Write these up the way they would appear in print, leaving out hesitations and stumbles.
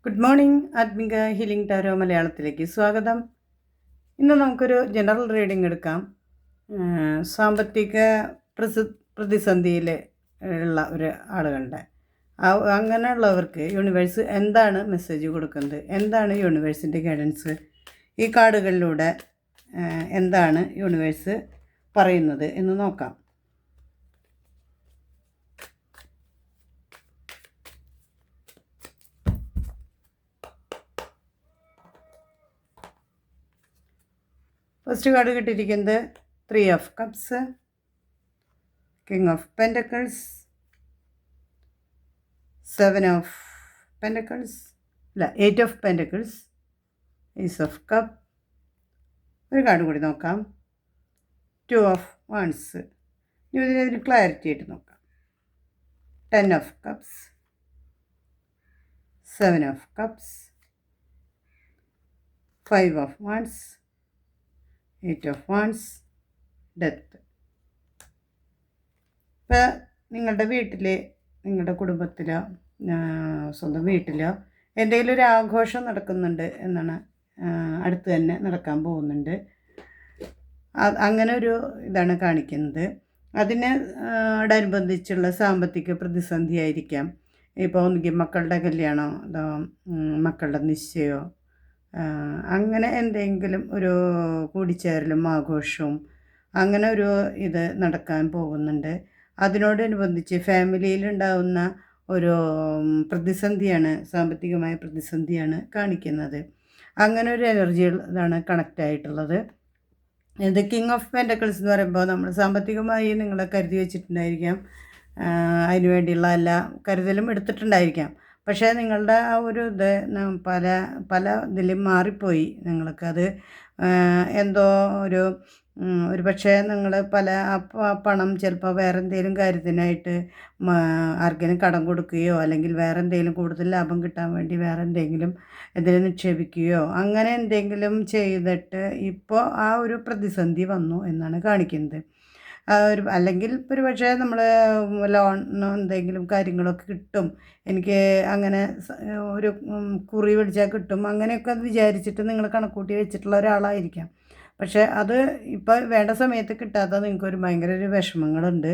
Good morning ആത്മിക healing tarot മലയാളത്തിലേക്ക് സ്വാഗതം. ഇന്ന് നമുക്കൊരു ജനറൽ റീഡിംഗ് എടുക്കാം. സാമ്പത്തിക പ്രതിസന്ധിയിൽ ഉള്ള ഒരു ആളുകളുടെ അങ്ങനെയുള്ളവർക്ക് യൂണിവേഴ്സ് എന്താണ് മെസ്സേജ് കൊടുക്കുന്നത്, എന്താണ് യൂണിവേഴ്സിൻ്റെ ഗൈഡൻസ്, ഈ കാർഡുകളിലൂടെ എന്താണ് യൂണിവേഴ്സ് പറയുന്നത് എന്ന് നോക്കാം. ഫസ്റ്റ് കാർഡ് കിട്ടിയിരിക്കുന്നത് 3 of cups, king of pentacles, 7 of pentacles, 8 of pentacles, ace of cup. ഒരു കാർഡ് കൂടി നോക്കാം, 2 ഓഫ് വാൺസ്. ഇതിനൊരു ക്ലാരിറ്റി ആയിട്ട് നോക്കാം. 10 of cups, 7 of cups, 5 of wands, 8 of wands, death. ഇപ്പോൾ നിങ്ങളുടെ വീട്ടിൽ, നിങ്ങളുടെ കുടുംബത്തിലോ സ്വന്തം വീട്ടിലോ എന്തെങ്കിലും ഒരു ആഘോഷം നടക്കുന്നുണ്ട് എന്നാണ്, അടുത്ത് തന്നെ നടക്കാൻ പോകുന്നുണ്ട്. അങ്ങനെ ഒരു ഇതാണ് കാണിക്കുന്നത്. അതിനോടനുബന്ധിച്ചുള്ള സാമ്പത്തിക പ്രതിസന്ധി ആയിരിക്കാം. ഇപ്പോൾ ഒന്നുകിൽ മക്കളുടെ കല്യാണമോ അതോ മക്കളുടെ നിശ്ചയമോ അങ്ങനെ എന്തെങ്കിലും ഒരു കൂടിച്ചേരലും ആഘോഷവും അങ്ങനെ ഒരു ഇത് നടക്കാൻ പോകുന്നുണ്ട്. അതിനോടനുബന്ധിച്ച് ഫാമിലിയിലുണ്ടാകുന്ന ഒരു പ്രതിസന്ധിയാണ്, സാമ്പത്തികമായ പ്രതിസന്ധിയാണ് കാണിക്കുന്നത്. അങ്ങനെ ഒരു എനർജികളാണ് കണക്റ്റായിട്ടുള്ളത്. ഇത് കിങ് ഓഫ് പെൻറ്റക്കിൾസ് എന്ന് പറയുമ്പോൾ നമ്മൾ സാമ്പത്തികമായി നിങ്ങളെ കരുതി വെച്ചിട്ടുണ്ടായിരിക്കാം, അതിനു വേണ്ടിയുള്ള എല്ലാ കരുതലും എടുത്തിട്ടുണ്ടായിരിക്കാം. പക്ഷേ നിങ്ങളുടെ ആ ഒരു ഇത് പല പല ഇതിലും മാറിപ്പോയി. നിങ്ങൾക്കത് എന്തോ ഒരു പക്ഷേ നിങ്ങൾ പണം ചിലപ്പോൾ വേറെ എന്തെങ്കിലും കാര്യത്തിനായിട്ട് ആർക്കെങ്കിലും കടം കൊടുക്കുകയോ അല്ലെങ്കിൽ വേറെ എന്തെങ്കിലും കൂടുതൽ ലാഭം കിട്ടാൻ വേണ്ടി വേറെ എന്തെങ്കിലും ഇതിൽ നിക്ഷേപിക്കുകയോ അങ്ങനെ എന്തെങ്കിലും ചെയ്തിട്ട് ഇപ്പോൾ ആ ഒരു പ്രതിസന്ധി വന്നു എന്നാണ് കാണിക്കുന്നത്. അല്ലെങ്കിൽ ഒരു പക്ഷേ നമ്മൾ ലോൺ എന്തെങ്കിലും കാര്യങ്ങളൊക്കെ കിട്ടും, എനിക്ക് അങ്ങനെ ഒരു കുറി പിടിച്ചാൽ കിട്ടും, അങ്ങനെയൊക്കെ വിചാരിച്ചിട്ട് നിങ്ങൾ കണക്കൂട്ടി വെച്ചിട്ടുള്ള ഒരാളായിരിക്കാം. പക്ഷേ അത് ഇപ്പോൾ വേണ്ട സമയത്ത് കിട്ടാത്ത നിങ്ങൾക്കൊരു ഭയങ്കര ഒരു വിഷമങ്ങളുണ്ട്.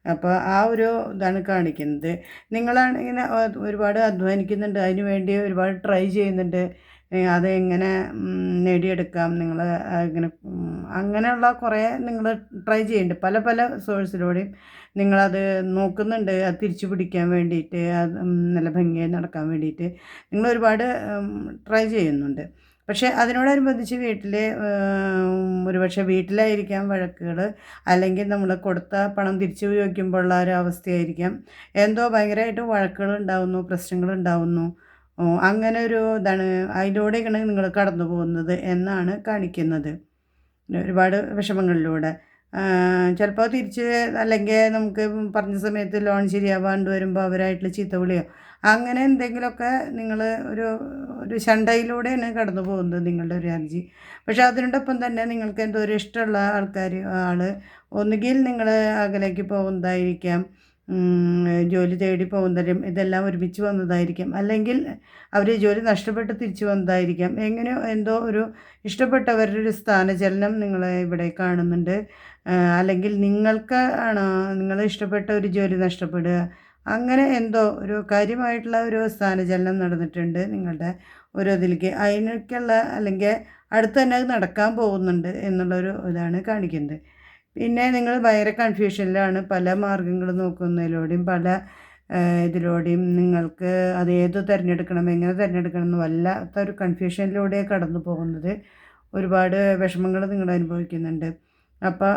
അപ്പോൾ ആ ഒരു ഇതാണ് കാണിക്കുന്നത്. നിങ്ങളാണെങ്കിൽ ഒരുപാട് അധ്വാനിക്കുന്നുണ്ട്, അതിന് വേണ്ടി ഒരുപാട് ട്രൈ ചെയ്യുന്നുണ്ട്, അതെങ്ങനെ നേടിയെടുക്കാം, നിങ്ങൾ ഇങ്ങനെ അങ്ങനെയുള്ള കുറേ നിങ്ങൾ ട്രൈ ചെയ്യുന്നുണ്ട്. പല പല സോഴ്സിലൂടെയും നിങ്ങളത് നോക്കുന്നുണ്ട്, അത് തിരിച്ചു പിടിക്കാൻ വേണ്ടിയിട്ട്, അത് നല്ല ഭംഗിയായി നടക്കാൻ വേണ്ടിയിട്ട് നിങ്ങൾ ഒരുപാട് ട്രൈ ചെയ്യുന്നുണ്ട്. പക്ഷേ അതിനോടനുബന്ധിച്ച് വീട്ടിൽ ഒരുപക്ഷെ വീട്ടിലായിരിക്കാം വഴക്കുകൾ, അല്ലെങ്കിൽ നമ്മൾ കൊടുത്ത പണം തിരിച്ചു ചോദിക്കുമ്പോഴുള്ള ഒരു അവസ്ഥയായിരിക്കാം. എന്തോ ഭയങ്കരമായിട്ട് വഴക്കുകൾ ഉണ്ടാകുന്നു, പ്രശ്നങ്ങൾ ഉണ്ടാകുന്നു. അങ്ങനെ ഒരു ഇതാണ്, അതിലൂടെയാണ് നിങ്ങൾ കടന്നു പോകുന്നത് എന്നാണ് കാണിക്കുന്നത്. ഒരുപാട് വിഷമങ്ങളിലൂടെ ചിലപ്പോൾ തിരിച്ച്, അല്ലെങ്കിൽ നമുക്ക് പറഞ്ഞ സമയത്ത് ലോൺ ശരിയാവാണ്ട് വരുമ്പോൾ അവരായിട്ടുള്ള ചീത്ത വിളിയോ അങ്ങനെ എന്തെങ്കിലുമൊക്കെ നിങ്ങൾ ഒരു ശണ്ടയിലൂടെയാണ് കടന്നു പോകുന്നത് നിങ്ങളുടെ ഒരു എനർജി. പക്ഷേ അതിനോടൊപ്പം തന്നെ നിങ്ങൾക്ക് എന്തോ ഒരു ഇഷ്ടമുള്ള ഒന്നുകിൽ നിങ്ങൾ അകലേക്ക് പോകുന്നതായിരിക്കാം, ജോലി തേടി പോകുന്നതും ഇതെല്ലാം ഒരുമിച്ച് വന്നതായിരിക്കാം, അല്ലെങ്കിൽ അവർ ജോലി നഷ്ടപ്പെട്ട് തിരിച്ചു വന്നതായിരിക്കാം. എങ്ങനെയോ എന്തോ ഒരു ഇഷ്ടപ്പെട്ടവരുടെ ഒരു സ്ഥാനചലനം നിങ്ങളെ ഇവിടെ കാണുന്നുണ്ട്. അല്ലെങ്കിൽ നിങ്ങൾക്ക് ആണോ നിങ്ങളെ ഇഷ്ടപ്പെട്ട ഒരു ജോലി നഷ്ടപ്പെടുക, അങ്ങനെ എന്തോ ഒരു കാര്യമായിട്ടുള്ള ഒരു സ്ഥാനചലനം നടന്നിട്ടുണ്ട് നിങ്ങളുടെ ഒരു ഇതിലേക്ക്. അതിനൊക്കെയുള്ള അല്ലെങ്കിൽ അടുത്ത് തന്നെ അത് നടക്കാൻ പോകുന്നുണ്ട് എന്നുള്ളൊരു ഇതാണ് കാണിക്കുന്നത്. പിന്നെ നിങ്ങൾ ഭയങ്കര കൺഫ്യൂഷനിലാണ്, പല മാർഗ്ഗങ്ങൾ നോക്കുന്നതിലൂടെയും പല ഇതിലൂടെയും നിങ്ങൾക്ക് അത് ഏത് തിരഞ്ഞെടുക്കണം, എങ്ങനെ തിരഞ്ഞെടുക്കണം എന്ന് വല്ലാത്തൊരു കൺഫ്യൂഷനിലൂടെ കടന്നു പോകുന്നത്. ഒരുപാട് വിഷമങ്ങൾ നിങ്ങൾ അനുഭവിക്കുന്നുണ്ട്. അപ്പോൾ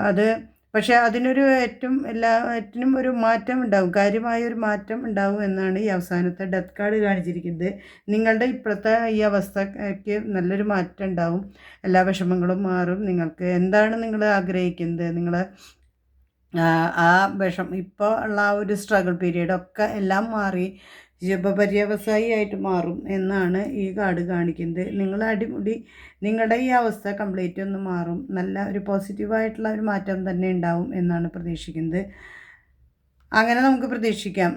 പക്ഷേ അതിനൊരു എല്ലാറ്റിനും ഒരു മാറ്റം ഉണ്ടാകും, കാര്യമായൊരു മാറ്റം ഉണ്ടാകും എന്നാണ് ഈ അവസാനത്തെ ഡെത്ത് കാർഡ് കാണിച്ചിരിക്കുന്നത്. നിങ്ങളുടെ ഇപ്പോഴത്തെ ഈ അവസ്ഥയ്ക്ക് നല്ലൊരു മാറ്റം ഉണ്ടാകും, എല്ലാ വിഷമങ്ങളും മാറും. നിങ്ങൾക്ക് എന്താണ് നിങ്ങൾ ആഗ്രഹിക്കുന്നത്, നിങ്ങൾ ആ ഇപ്പോൾ ഉള്ള ആ ഒരു സ്ട്രഗിൾ പീരീഡൊക്കെ എല്ലാം മാറി പര്യവസായിയായിട്ട് മാറും എന്നാണ് ഈ കാർഡ് കാണിക്കുന്നത്. നിങ്ങൾ അടിമുടി നിങ്ങളുടെ ഈ അവസ്ഥ കംപ്ലീറ്റ് ഒന്ന് മാറും, നല്ല ഒരു പോസിറ്റീവായിട്ടുള്ള ഒരു മാറ്റം തന്നെ ഉണ്ടാവും എന്നാണ് പ്രതീക്ഷിക്കുന്നത്. അങ്ങനെ നമുക്ക് പ്രതീക്ഷിക്കാം.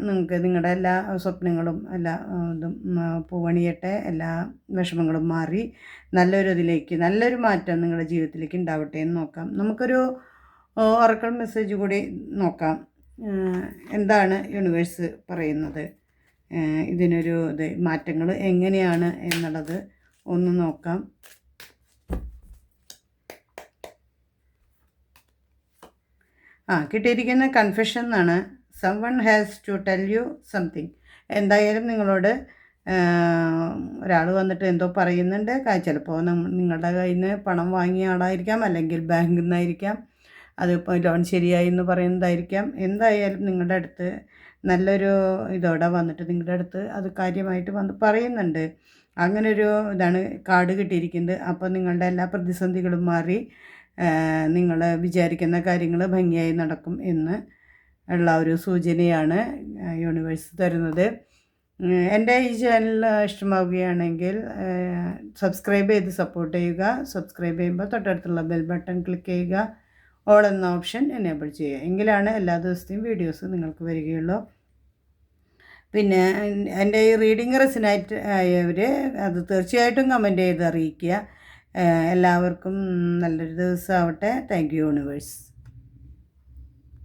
നിങ്ങളുടെ എല്ലാ സ്വപ്നങ്ങളും എല്ലാ ഇതും പൂവണിയട്ടെ. എല്ലാ വിഷമങ്ങളും മാറി നല്ലൊരു മാറ്റം നിങ്ങളുടെ ജീവിതത്തിലേക്ക് ഉണ്ടാവട്ടെ എന്ന് നോക്കാം. നമുക്കൊരു ഒറക്കൽ മെസ്സേജ് കൂടി നോക്കാം. എന്താണ് യൂണിവേഴ്സ് പറയുന്നത്, ഇതിനൊരു മാറ്റങ്ങൾ എങ്ങനെയാണ് എന്നുള്ളത് ഒന്ന് നോക്കാം. കിട്ടിയിരിക്കുന്ന കൺഫെഷൻ എന്നാണ്. One has to tell you something. എന്തായാലും നിങ്ങളോട് ഒരാൾ വന്നിട്ട് എന്തോ പറയുന്നുണ്ട്. ചിലപ്പോൾ നിങ്ങളുടെ കയ്യിൽ നിന്ന് പണം വാങ്ങിയ ആളായിരിക്കാം, അല്ലെങ്കിൽ ബാങ്കിൽ നിന്നായിരിക്കാം, അതിപ്പോൾ ലോൺ ശരിയായി എന്ന് പറയുന്നതായിരിക്കാം. എന്തായാലും നിങ്ങളുടെ അടുത്ത് നല്ലൊരു ഇതോടെ വന്നിട്ട് നിങ്ങളുടെ അടുത്ത് അത് കാര്യമായിട്ട് വന്ന് പറയുന്നുണ്ട്. അങ്ങനൊരു ഇതാണ് കാർഡ് കിട്ടിയിരിക്കുന്നത്. അപ്പോൾ നിങ്ങളുടെ എല്ലാ പ്രതിസന്ധികളും മാറി നിങ്ങൾ വിചാരിക്കുന്ന കാര്യങ്ങൾ ഭംഗിയായി നടക്കും എന്ന് ഉള്ള ഒരു സൂചനയാണ് യൂണിവേഴ്സ് തരുന്നത്. എൻ്റെ ഈ ചാനൽ ഇഷ്ടമാവുകയാണെങ്കിൽ സബ്സ്ക്രൈബ് ചെയ്ത് സപ്പോർട്ട് ചെയ്യുക. സബ്സ്ക്രൈബ് ചെയ്യുമ്പോൾ തൊട്ടടുത്തുള്ള ബെൽ ബട്ടൺ ക്ലിക്ക് ചെയ്യുക. ഓൾ എന്ന ഓപ്ഷൻ എനേബിൾ ചെയ്യുക. എങ്കിലാണ് എല്ലാ ദിവസത്തെയും വീഡിയോസ് നിങ്ങൾക്ക് വരികയുള്ളൂ. പിന്നെ എൻ്റെ ഈ റീഡിങ് റെസിനേറ്റ് ആയവർ അത് തീർച്ചയായിട്ടും കമൻറ്റ് ചെയ്ത് അറിയിക്കുക. എല്ലാവർക്കും നല്ലൊരു ദിവസമാവട്ടെ. Thank you universe.